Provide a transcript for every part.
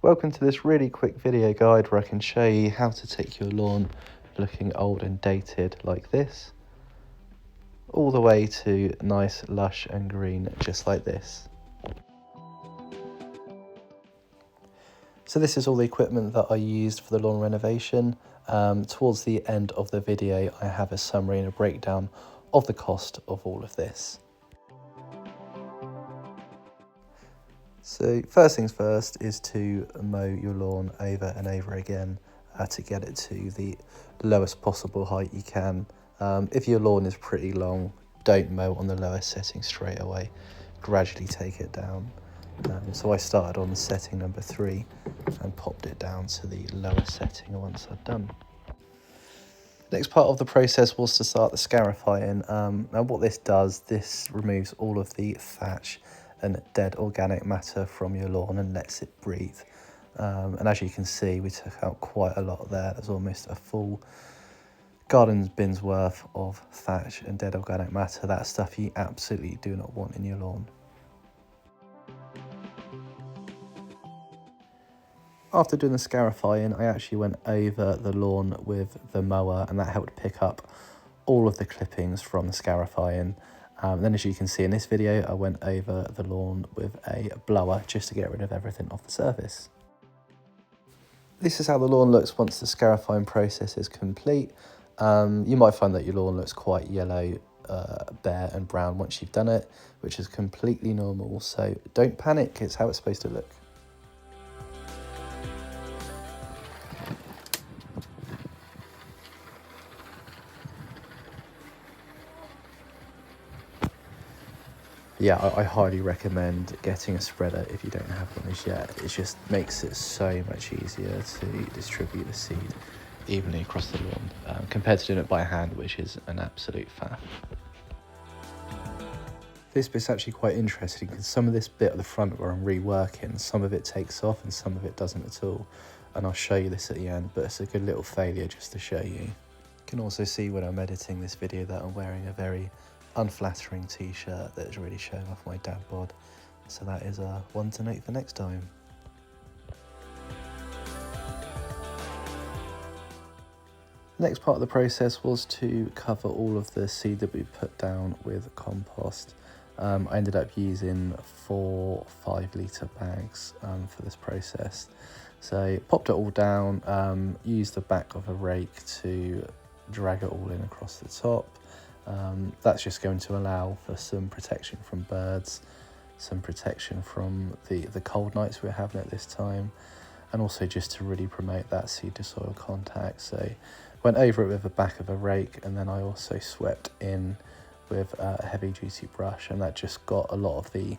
Welcome to this really quick video guide where I can show you how to take your lawn looking old and dated like this, all the way to nice, lush and green just like this. So this is all the equipment that I used for the lawn renovation. Towards the end of the video I have a summary and a breakdown of the cost of all of this. So first things first is to mow your lawn over and over again to get it to the lowest possible height you can. If your lawn is pretty long, don't mow on the lowest setting straight away, gradually take it down. So I started on setting number 3 and popped it down to the lowest setting once I'd done. Next part of the process was to start the scarifying. Now what this does, this removes all of the thatch and dead organic matter from your lawn and lets it breathe. And as you can see, we took out quite a lot there. There's almost a full garden bin's worth of thatch and dead organic matter. That's stuff you absolutely do not want in your lawn. After doing the scarifying, I actually went over the lawn with the mower, and that helped pick up all of the clippings from the scarifying. Then as you can see in this video, I went over the lawn with a blower just to get rid of everything off the surface. This is how the lawn looks once the scarifying process is complete. You might find that your lawn looks quite yellow, bare and brown once you've done it, which is completely normal, so don't panic, it's how it's supposed to look. Yeah, I highly recommend getting a spreader if you don't have one as yet. It just makes it so much easier to distribute the seed evenly across the lawn compared to doing it by hand, which is an absolute faff. This bit's actually quite interesting because some of this bit at the front where I'm reworking, some of it takes off and some of it doesn't at all. And I'll show you this at the end, but it's a good little failure just to show you. You can also see when I'm editing this video that I'm wearing a very unflattering t-shirt that is really showing off my dad bod, so that is one to note for next time. The next part of the process was to cover all of the seed that we put down with compost. I ended up using 4 5-litre bags for this process. So popped it all down, used the back of a rake to drag it all in across the top. That's just going to allow for some protection from birds, some protection from the cold nights we're having at this time, and also just to really promote that seed to soil contact. So went over it with the back of a rake, and then I also swept in with a heavy duty brush, and that just got a lot of the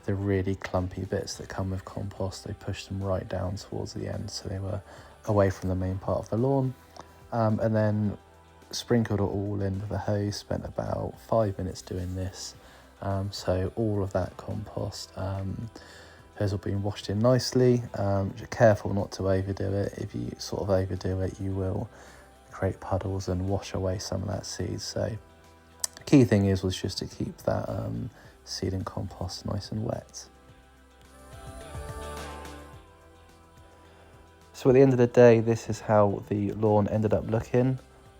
really clumpy bits that come with compost. They pushed them right down towards the end so they were away from the main part of the lawn, and then sprinkled it all in with a hose. Spent about 5 minutes doing this, so all of that compost has all been washed in nicely. Careful not to overdo it. If you sort of overdo it, you will create puddles and wash away some of that seed. So key thing was just to keep that seed and compost nice and wet. So at the end of the day, this is how the lawn ended up looking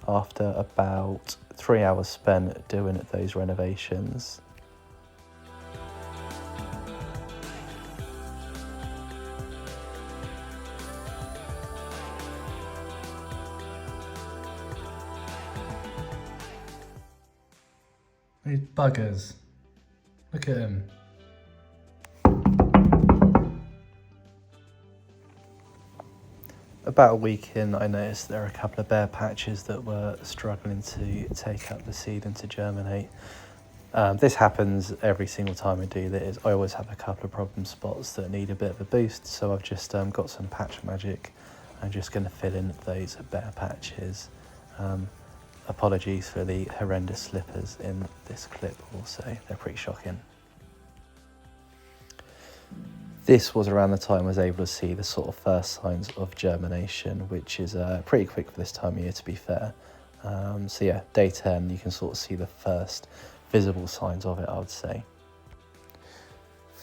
after about 3 hours spent doing those renovations. These buggers, look at him. About a week in, I noticed there are a couple of bare patches that were struggling to take up the seed and to germinate. This happens every single time I do this. I always have a couple of problem spots that need a bit of a boost, so I've just got some patch magic. I'm just going to fill in those bare patches. Apologies for the horrendous slippers in this clip also, they're pretty shocking. This was around the time I was able to see the sort of first signs of germination, which is pretty quick for this time of year, to be fair. So yeah, day 10, you can sort of see the first visible signs of it, I would say.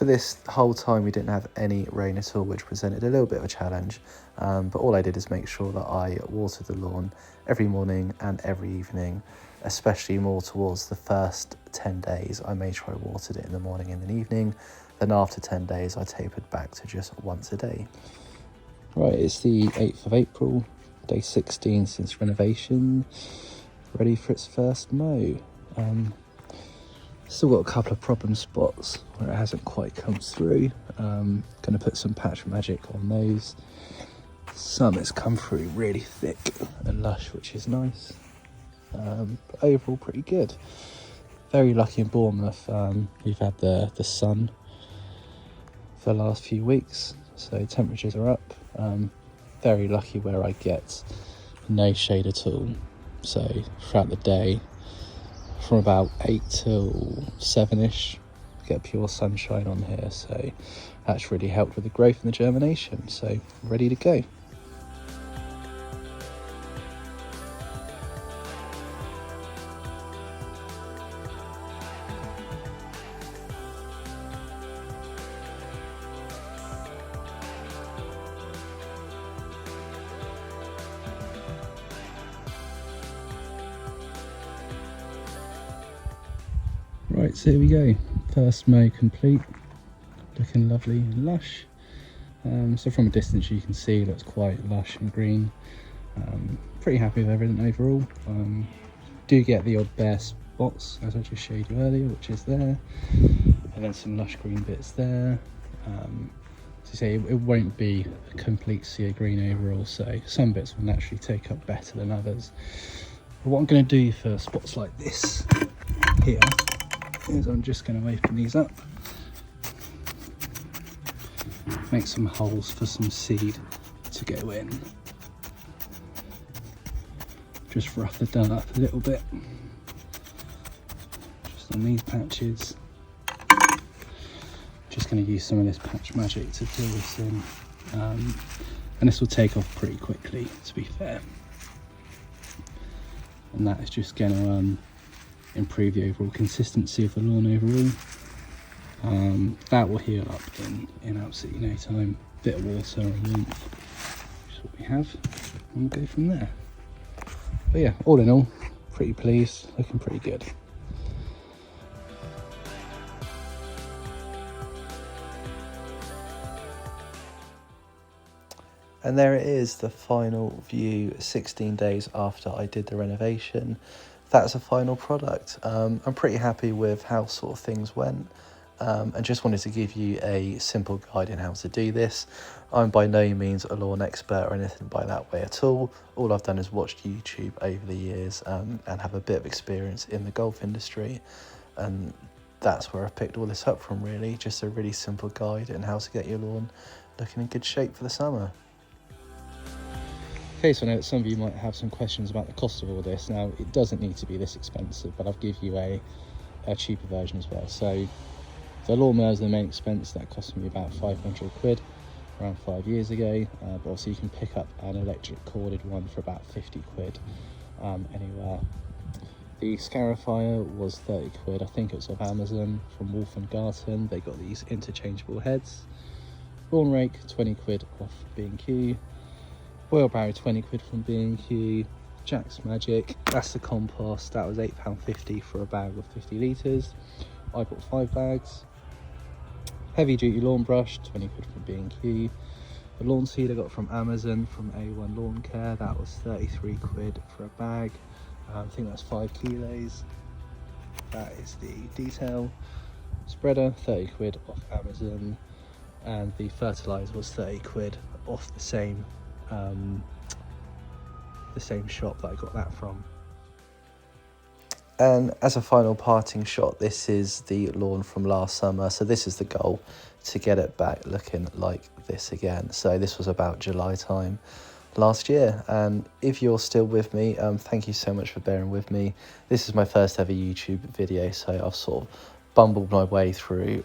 For this whole time we didn't have any rain at all, which presented a little bit of a challenge, but all I did is make sure that I watered the lawn every morning and every evening, especially more towards the first 10 days. I made sure I watered it in the morning and the evening. Then after 10 days I tapered back to just once a day. Right, it's the 8th of April, day 16 since renovation, ready for its first mow. Still got a couple of problem spots where it hasn't quite come through. Going to put some patch magic on those. Some it's come through really thick and lush, which is nice. But overall pretty good. Very lucky in Bournemouth. We've had the sun for the last few weeks, so temperatures are up. Very lucky where I get no shade at all. So throughout the day, from about 8 till 7ish, get pure sunshine on here, so that's really helped with the growth and the germination. So ready to go. Right, so here we go, first mow complete, looking lovely and lush. So from a distance you can see it looks quite lush and green. Pretty happy with everything overall. Do get the odd bare spots, as I just showed you earlier, which is there, and then some lush green bits there. To say it won't be a complete sea of green overall, so some bits will naturally take up better than others. But what I'm going to do for spots like this here is I'm just going to open these up, make some holes for some seed to go in, just rough the done up a little bit, just on these patches. Just going to use some of this patch magic to fill this in, and this will take off pretty quickly, to be fair, and that is just going to improve the overall consistency of the lawn overall. That will heal up in absolutely no time. Bit of water and warmth, which is what we have, and we'll go from there. But yeah, all in all, pretty pleased, looking pretty good. And there it is, the final view 16 days after I did the renovation. That's a final product. I'm pretty happy with how sort of things went, and just wanted to give you a simple guide in how to do this. I'm by no means a lawn expert or anything by that way at all. All I've done is watched YouTube over the years, and have a bit of experience in the golf industry, and that's where I've picked all this up from, really. Just a really simple guide in how to get your lawn looking in good shape for the summer. Okay, so I know that some of you might have some questions about the cost of all this. Now, it doesn't need to be this expensive, but I'll give you a cheaper version as well. So the lawnmower is the main expense. That cost me about 500 quid around 5 years ago, but also you can pick up an electric corded one for about 50 quid anywhere. The scarifier was 30 quid. I think it was off Amazon from Wolf and Garten. They got these interchangeable heads. Lawn rake, 20 quid off B&Q. Oil barrow, 20 quid from B&Q. Jack's Magic, that's the compost. That was £8.50 for a bag of 50 litres. I bought 5 bags. Heavy duty lawn brush, 20 quid from B&Q. The lawn seed I got from Amazon from A1 Lawn Care. That was 33 quid for a bag. I think that's 5 kilos. That is the detail. Spreader, 30 quid off Amazon. And the fertiliser was 30 quid off the same shop that I got that from. And as a final parting shot, this is the lawn from last summer. So this is the goal, to get it back looking like this again. So this was about July time last year, and if you're still with me, thank you so much for bearing with me. This is my first ever YouTube video, so I've sort of bumbled my way through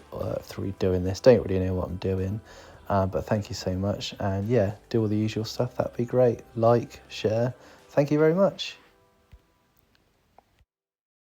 doing this. Don't really know what I'm doing. But thank you so much, and yeah, do all the usual stuff. That'd be great. Like, share. Thank you very much.